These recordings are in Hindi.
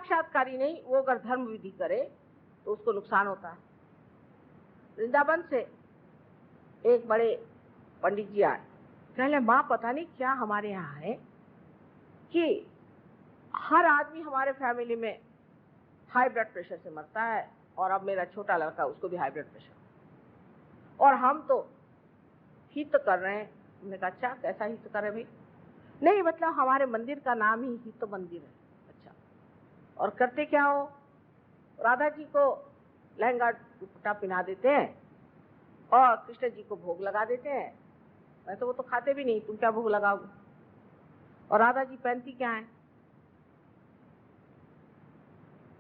साक्षात्कारी नहीं, वो अगर धर्म विधि करे तो उसको नुकसान होता है। वृंदावन से एक बड़े पंडित जी आए, कहले माँ पता नहीं क्या हमारे यहाँ है कि हर आदमी हमारे फैमिली में हाई ब्लड प्रेशर से मरता है, और अब मेरा छोटा लड़का उसको भी हाई ब्लड प्रेशर, और हम तो हित कर रहे हैं। हमने कहा अच्छा कैसा हित करे भाई? नहीं मतलब हमारे मंदिर का नाम ही हित मंदिर है। अच्छा, और करते क्या हो? राधा जी को लहंगा दुपट्टा पहना देते हैं और कृष्ण जी को भोग लगा देते हैं। मैं तो वो तो खाते भी नहीं, तुम क्या भोग लगाओगे? और राधा जी पहनती क्या है?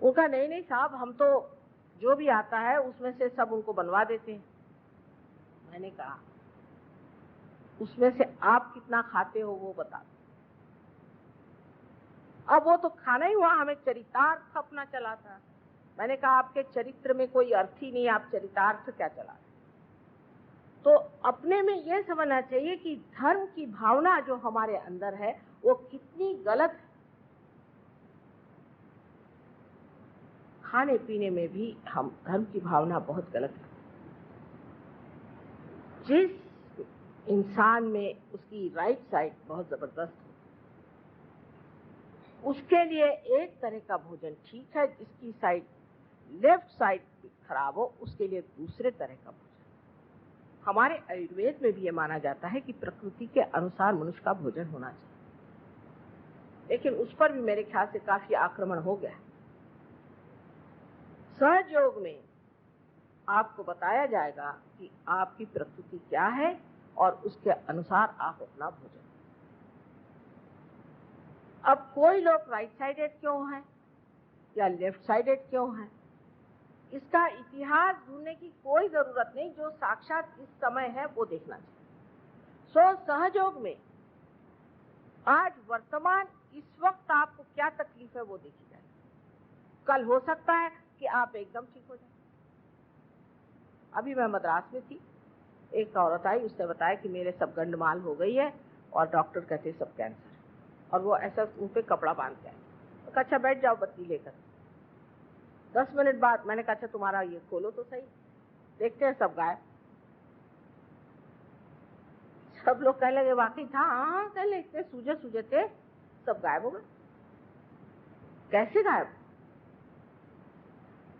उनका नहीं नहीं साहब, हम तो जो भी आता है उसमें से सब उनको बनवा देते हैं। मैंने कहा उसमें से आप कितना खाते हो वो बता दो। अब वो तो खाना ही हुआ, हमें चरितार्थ अपना चलाता। मैंने कहा आपके चरित्र में कोई अर्थ ही नहीं, आप चरितार्थ क्या चला? तो अपने में यह समझना चाहिए कि धर्म की भावना जो हमारे अंदर है वो कितनी गलत है। खाने पीने में भी हम धर्म की भावना बहुत गलत है। जिस इंसान में उसकी राइट साइड बहुत जबरदस्त हो, उसके लिए एक तरह का भोजन ठीक है, जिसकी साइड लेफ्ट साइड खराब हो उसके लिए दूसरे तरह का भोजन। हमारे आयुर्वेद में भी ये माना जाता है कि प्रकृति के अनुसार मनुष्य का भोजन होना चाहिए, लेकिन उस पर भी मेरे ख्याल से काफी आक्रमण हो गया। सहयोग में आपको बताया जाएगा कि आपकी प्रकृति क्या है और उसके अनुसार आप अपना भोजन। अब कोई लोग राइट साइडेड क्यों हैं या लेफ्ट साइडेड क्यों हैं, इसका इतिहास ढूंढने की कोई जरूरत नहीं, जो साक्षात इस समय है वो देखना चाहिए। सो सहयोग में आज वर्तमान इस वक्त आपको क्या तकलीफ है वो देखी जाए। कल हो सकता है कि आप एकदम ठीक हो जाए। अभी मैं मद्रास में थी, एक औरत आई, उसने बताया कि मेरे सब गंडमाल हो गई है और डॉक्टर कहते सब कैंसर है, और वो ऐसा मुंह पे कपड़ा बांध के आए। तो अच्छा बैठ जाओ बत्ती लेकर। 10 मिनट बाद मैंने कहा अच्छा तुम्हारा ये खोलो तो सही, देखते हैं सब गायब। सब लोग कहने लगे वाकई था, हाँ कह ले इतने सूजे सूजे थे, सब गायब हो गए। कैसे गायब?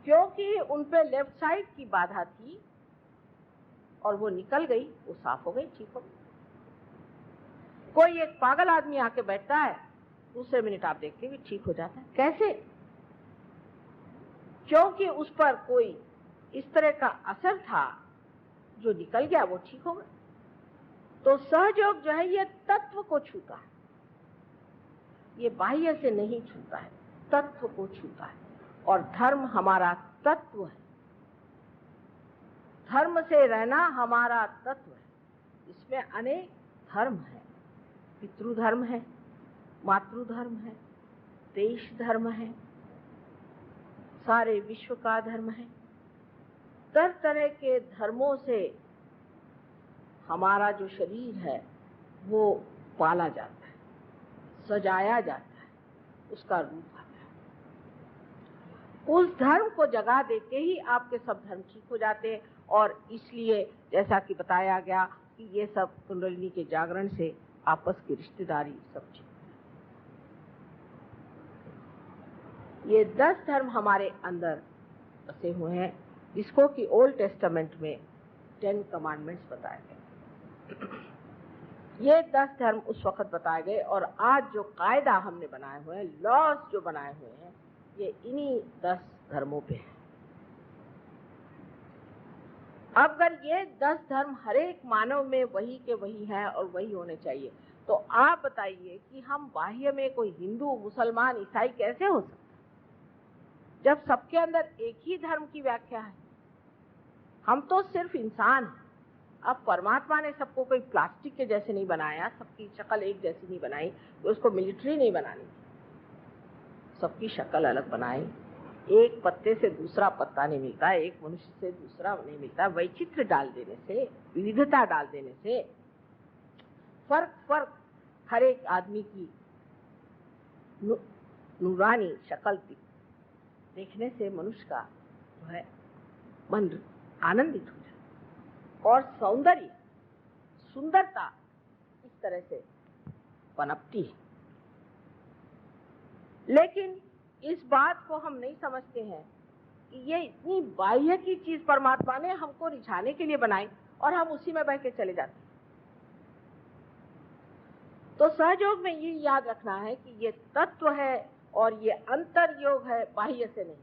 क्योंकि उनपे लेफ्ट साइड की बाधा थी और वो निकल गई, वो साफ हो गई, ठीक हो गई। कोई एक पागल आदमी आके बैठता है, दूसरे मिनट आप देखते हैं ठीक हो जाता है। कैसे? क्योंकि उस पर कोई इस तरह का असर था जो निकल गया, वो ठीक हो गया। तो सहयोग जो है ये तत्व को छूता है, ये बाह्य से नहीं छूता है, तत्व को छूता है। और धर्म हमारा तत्व है, धर्म से रहना हमारा तत्व है। इसमें अनेक धर्म है, पितृधर्म है, मातृधर्म है, देश धर्म है, सारे विश्व का धर्म है। तरह तरह के धर्मों से हमारा जो शरीर है वो पाला जाता है, सजाया जाता है, उसका रूप आता है। उस धर्म को जगा देते ही आपके सब धर्म ठीक हो जाते हैं। और इसलिए जैसा कि बताया गया कि ये सब कुंडलिनी के जागरण से आपस की रिश्तेदारी सब ठीक। ये 10 धर्म हमारे अंदर बसे हुए हैं, जिसको कि ओल्ड टेस्टामेंट में 10 कमांडमेंट्स बताए गए। ये 10 धर्म उस वक्त बताए गए, और आज जो कायदा हमने बनाए हुए हैं, लॉज जो बनाए हुए हैं, ये इन्हीं 10 धर्मों पे है। अगर ये 10 धर्म हर एक मानव में वही के वही हैं और वही होने चाहिए, तो आप बताइए कि हम बाह्य में कोई हिंदू, मुसलमान, ईसाई कैसे हो सकते जब सबके अंदर एक ही धर्म की व्याख्या है। हम तो सिर्फ इंसान हैं। अब परमात्मा ने सबको कोई प्लास्टिक के जैसे नहीं बनाया, सबकी शक्ल एक जैसी नहीं बनाई, तो उसको मिलिट्री नहीं बनानी, सबकी शक्ल अलग बनाई। एक पत्ते से दूसरा पत्ता नहीं मिलता, एक मनुष्य से दूसरा नहीं मिलता। वैचित्र डाल देने से, विविधता डाल देने से फर्क हर एक आदमी की नूरानी शक्ल देखने से मनुष्य का जो है मन आनंदित हो जाए और सौंदर्य, सुंदरता इस तरह से पनपती है। लेकिन इस बात को हम नहीं समझते हैं कि ये इतनी बाह्य की चीज परमात्मा ने हमको रिझाने के लिए बनाई और हम उसी में बह के चले जाते हैं। तो सहयोग में ये याद रखना है कि ये तत्व है और ये अंतर योग है, बाह्य से नहीं।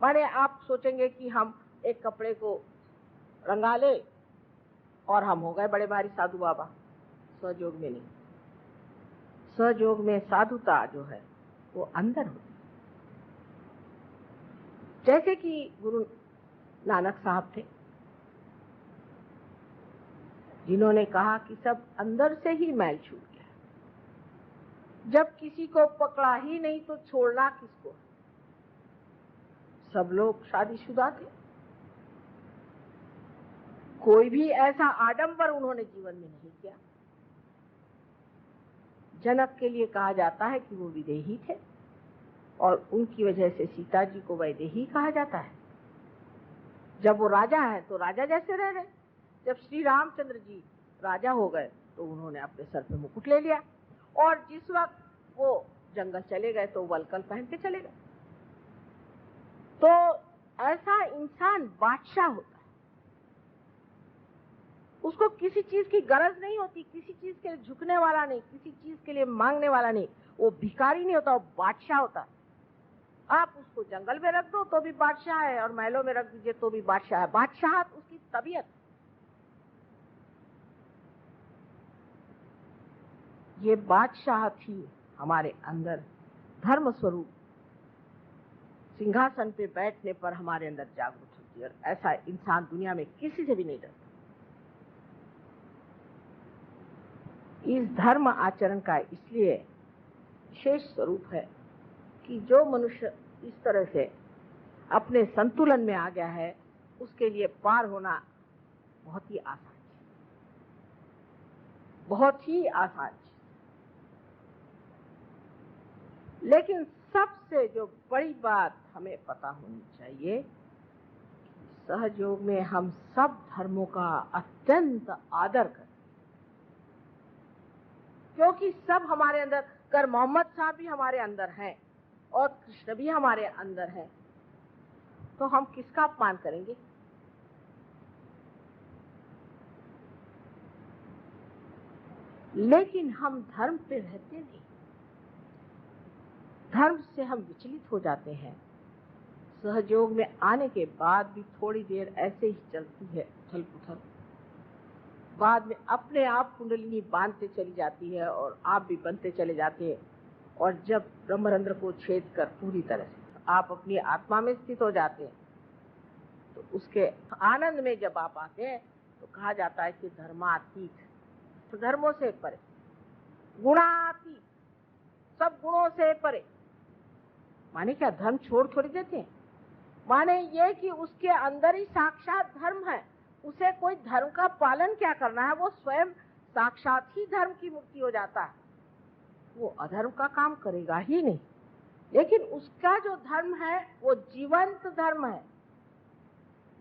माने आप सोचेंगे कि हम एक कपड़े को रंगा ले और हम हो गए बड़े भारी साधु बाबा। सहयोग में नहीं। सहयोग में साधुता जो है वो अंदर होती है। जैसे कि गुरु नानक साहब थे, जिन्होंने कहा कि सब अंदर से ही मैल छूट गया। जब किसी को पकड़ा ही नहीं तो छोड़ना किसको। सब लोग शादीशुदा थे, कोई भी ऐसा आडंबर उन्होंने जीवन में नहीं किया। जनक के लिए कहा जाता है कि वो विदेही थे और उनकी वजह से सीता जी को वैदेही कहा जाता है। जब वो राजा है तो राजा जैसे रह रहे। जब श्री रामचंद्र जी राजा हो गए तो उन्होंने अपने सर पे मुकुट ले लिया और जिस वक्त वो जंगल चले गए तो वलकल पहन के चले गए। तो ऐसा इंसान बादशाह होता है, उसको किसी चीज की गरज नहीं होती, किसी चीज के लिए झुकने वाला नहीं, किसी चीज के लिए मांगने वाला नहीं। वो भिखारी नहीं होता, वो बादशाह होता है। आप उसको जंगल में रख दो तो भी बादशाह है और महलों में रख दीजिए तो भी बादशाह है। बादशाहत उसकी तबीयत। ये बादशाहत ही हमारे अंदर धर्म स्वरूप सिंहासन पे बैठने पर हमारे अंदर जागृत होती है और ऐसा इंसान दुनिया में किसी से भी नहीं डरता। इस धर्म आचरण का इसलिए विशेष स्वरूप है कि जो मनुष्य इस तरह से अपने संतुलन में आ गया है उसके लिए पार होना बहुत ही आसान है, बहुत ही आसान है। लेकिन सबसे जो बड़ी बात हमें पता होनी चाहिए, सहयोग में हम सब धर्मों का अत्यंत आदर करें, क्योंकि सब हमारे अंदर, अगर मोहम्मद साहब भी हमारे अंदर हैं और कृष्ण भी हमारे अंदर है, तो हम किसका अपमान करेंगे? लेकिन हम धर्म पे रहते नहीं, धर्म से हम विचलित हो जाते हैं। सहयोग में आने के बाद भी थोड़ी देर ऐसे ही चलती है उथल पुथल, बाद में अपने आप कुंडलिनी बांधते चली जाती है और आप भी बनते चले जाते हैं। और जब ब्रह्मरंध्र को छेद कर पूरी तरह से आप अपनी आत्मा में स्थित हो जाते हैं तो उसके आनंद में जब आप आते हैं तो कहा जाता है कि धर्मातीत, तो धर्मों से परे, गुणातीत, सब गुणों से परे। माने क्या धर्म छोड़ थोड़ी देते हैं, माने ये कि उसके अंदर ही साक्षात धर्म है। उसे कोई धर्म का पालन क्या करना है, वो स्वयं साक्षात ही धर्म की मुक्ति हो जाता है। वो अधर्म का काम करेगा ही नहीं। लेकिन उसका जो धर्म है वो जीवंत धर्म है।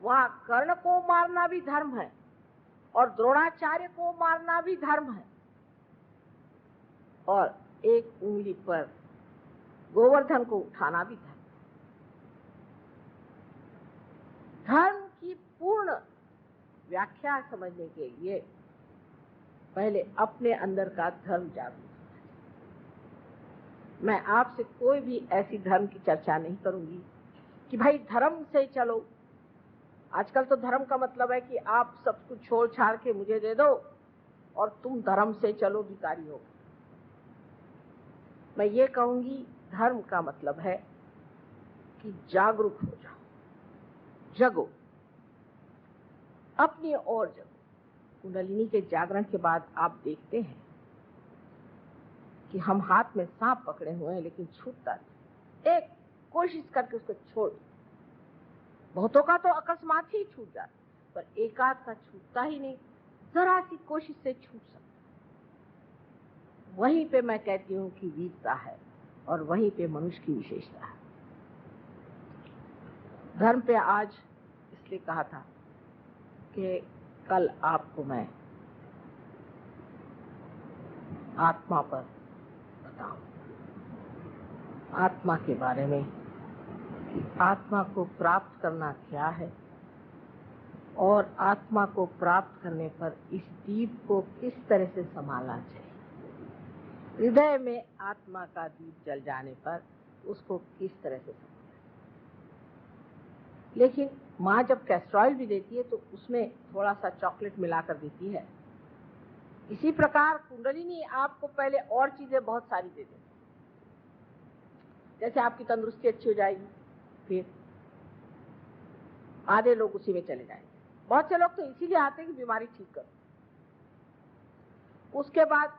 वहां कर्ण को मारना भी धर्म है और द्रोणाचार्य को मारना भी धर्म है और एक उंगली पर गोवर्धन को उठाना भी धर्म। धर्म की पूर्ण व्याख्या समझने के लिए पहले अपने अंदर का धर्म जागरूक। मैं आपसे कोई भी ऐसी धर्म की चर्चा नहीं करूंगी कि भाई धर्म से चलो। आजकल तो धर्म का मतलब है कि आप सब कुछ छोड़ छाड़ के मुझे दे दो और तुम धर्म से चलो, भिखारी हो। मैं ये कहूंगी धर्म का मतलब है कि जागरूक हो जाओ, जगो, अपनी ओर जगो। कुंडलिनी के जागरण के बाद आप देखते हैं कि हम हाथ में सांप पकड़े हुए हैं लेकिन छूटता नहीं। एक कोशिश करके उसको छोड़, बहुतों का तो अकस्मात ही छूट जाता, पर एकाध का छूटता ही नहीं। जरा सी कोशिश से छूट सकता। वहीं पे मैं कहती हूँ कि वीरता है और वहीं पे मनुष्य की विशेषता है। धर्म पे आज इसलिए कहा था कि कल आपको मैं आत्मा पर बताऊं, आत्मा के बारे में, आत्मा को प्राप्त करना क्या है और आत्मा को प्राप्त करने पर इस दीप को किस तरह से संभालना चाहिए। हृदय में आत्मा का दीप जल जाने पर उसको किस तरह से संभालना। लेकिन माँ जब कैस्टर ऑयल भी देती है तो उसमें थोड़ा सा चॉकलेट मिलाकर देती है। इसी प्रकार कुंडलिनी आपको पहले और चीजें बहुत सारी दे देती, जैसे आपकी तंदुरुस्ती अच्छी हो जाएगी, फिर आधे लोग उसी में चले जाएंगे। बहुत से लोग तो इसीलिए आते हैं कि बीमारी ठीक करो। उसके बाद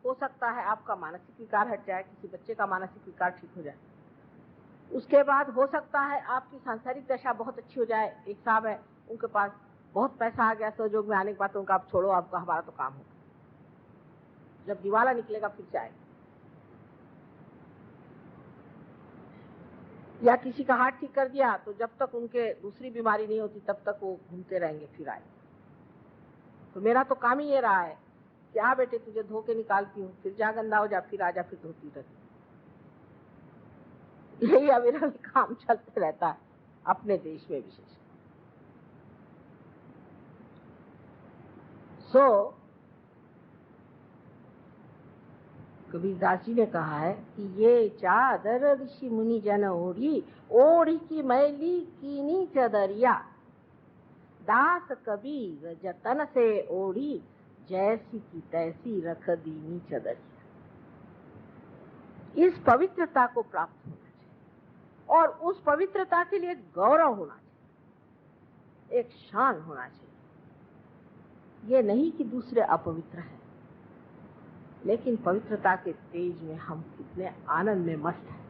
हो सकता है आपका मानसिक विकार हट जाए, किसी बच्चे का मानसिक विकार ठीक हो जाए। उसके बाद हो सकता है आपकी सांसारिक दशा बहुत अच्छी हो जाए। एक साहब है, उनके पास बहुत पैसा आ गया, सहयोग में आने के बाद तो उनका आप छोड़ो, आपका हमारा तो काम होगा, जब दिवाला निकलेगा फिर जाएगा। या किसी का हार्ट ठीक कर दिया तो जब तक उनके दूसरी बीमारी नहीं होती तब तक वो घूमते रहेंगे, फिर आए। तो मेरा तो काम ही ये रहा है कि आ बेटे तुझे धो के निकालती हूँ, फिर जा गंदा हो जा, फिर आ जा, फिर धोती रहती। यही अविरल काम चलते रहता है अपने देश में विशेष। कबीरदास जी ने कहा है कि ये चादर ऋषि मुनि जन ओढ़ी, ओढ़ी की मैली कीनी चदरिया, दास कबीर जतन से ओढ़ी, जैसी की तैसी रख दीनी चदरिया। इस पवित्रता को प्राप्त होना चाहिए और उस पवित्रता के लिए गौरव होना चाहिए, एक शान होना चाहिए। ये नहीं कि दूसरे अपवित्र हैं, लेकिन पवित्रता के तेज में हम कितने आनंद में मस्त हैं।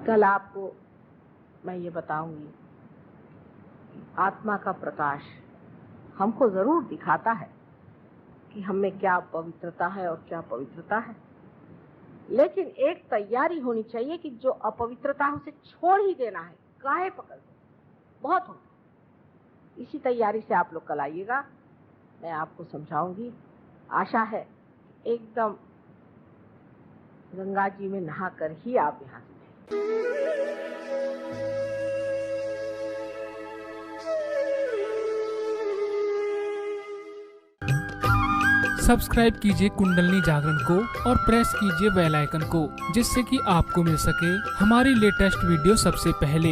कल आपको मैं ये बताऊंगी, आत्मा का प्रकाश हमको जरूर दिखाता है कि हम में क्या पवित्रता है और क्या पवित्रता है, लेकिन एक तैयारी होनी चाहिए कि जो अपवित्रता है उसे छोड़ ही देना है, काहे पकड़ दो, बहुत हो। इसी तैयारी से आप लोग कल आइएगा, मैं आपको समझाऊंगी। आशा है एकदम गंगा जी में नहाकर ही आप यहाँ से सब्सक्राइब कीजिए कुंडलिनी जागरण को और प्रेस कीजिए बेल आइकन को, जिससे कि आपको मिल सके हमारी लेटेस्ट वीडियो सबसे पहले।